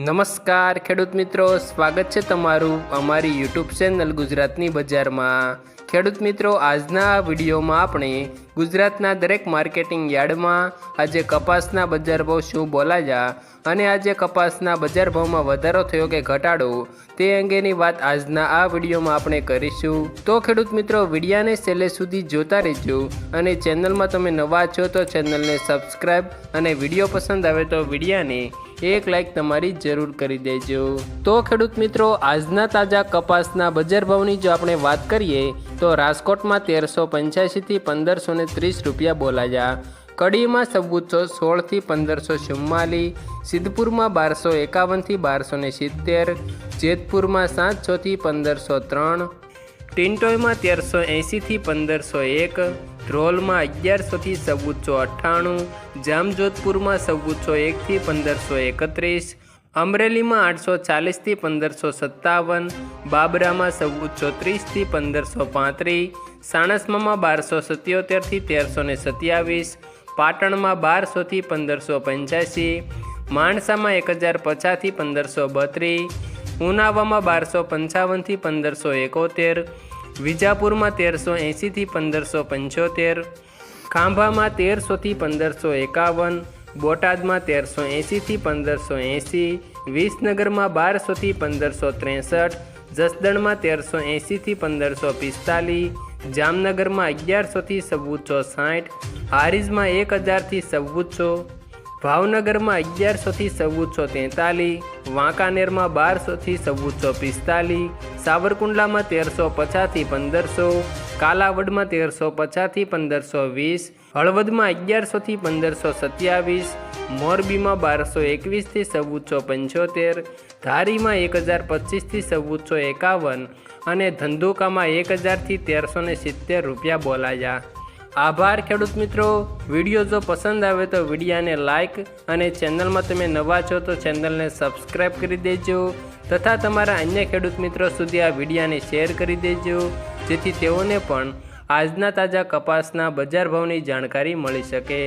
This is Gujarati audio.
નમસ્કાર ખેડૂત મિત્રો, સ્વાગત છે તમારું અમારી યુટ્યુબ ચેનલ ગુજરાતની બજારમાં। ખેડૂત મિત્રો, આજના આ વિડીયોમાં આપણે ગુજરાતના દરેક માર્કેટિંગ યાર્ડમાં આજે કપાસના બજાર ભાવ શું બોલાયા અને આજે કપાસના બજાર ભાવમાં વધારો થયો કે ઘટાડો તે અંગેની વાત આજના આ વિડીયોમાં આપણે કરીશું। તો ખેડૂત મિત્રો, વિડીયાને છેલ્લે સુધી જોતા રહેજો અને ચેનલમાં તમે નવા છો તો ચેનલને સબસ્ક્રાઈબ અને વિડીયો પસંદ આવે તો વિડીયાને એક લાઈક તમારી જરૂર કરી દેજો। તો ખેડૂત મિત્રો, આજના તાજા કપાસના બજાર ભાવની જો આપણે વાત કરીએ તો રાજકોટમાં 1385 થી 1530 રૂપિયા બોલાયા, કડીમાં 1416 થી 1544, સિદ્ધપુરમાં 1251 થી 1270, જેતપુરમાં 700 થી 1503, ટિન્ટોયમાં 1380 થી 1501, ધ્રોલમાં 1100 થી 1498, જામજોધપુરમાં 1401 થી 1531, અમરેલીમાં 840 થી 1557, બાબરામાં 1430 થી 1535, સાણસમામાં 1277 થી 1327, પાટણમાં 1200 થી 1585, માણસામાં 1050 થી 1532, ઉનાવામાં 1255 થી 1571, વિજાપુરમાં 1380 થી 1575, ખાંભામાં 1300 થી 1551, બોટાદમાં 1380 થી 1580, વિસનગરમાં 1200 થી 1563, જસદણમાં 1380 થી 1545, જામનગરમાં 1100 થી 1460, હારીજમાં 1000 થી 1400, ભાવનગરમાં 1100 થી 1443, વાંકાનેરમાં 1200 થી 1445, સાવરકુંડલામાં 1350 થી 1500, કાલાવડમાં 1350 થી 1520, હળવદમાં 1100 થી 1527, મોરબીમાં 1221 થી 1475, ધારીમાં 1025 થી 1451 અને ધંધુકામાં 1000 થી 1370 રૂપિયા બોલાયા। આભાર ખેડૂત મિત્રો। વિડીયો જો પસંદ આવે તો વિડીયાને લાઇક અને ચેનલમાં તમે નવા છો તો ચેનલને સબસ્ક્રાઈબ કરી દેજો તથા તમારા અન્ય ખેડૂત મિત્રો સુધી આ વિડીયાને શેર કરી દેજો જેથી તેઓને પણ આજના તાજા કપાસના બજાર ભાવની જાણકારી મળી શકે।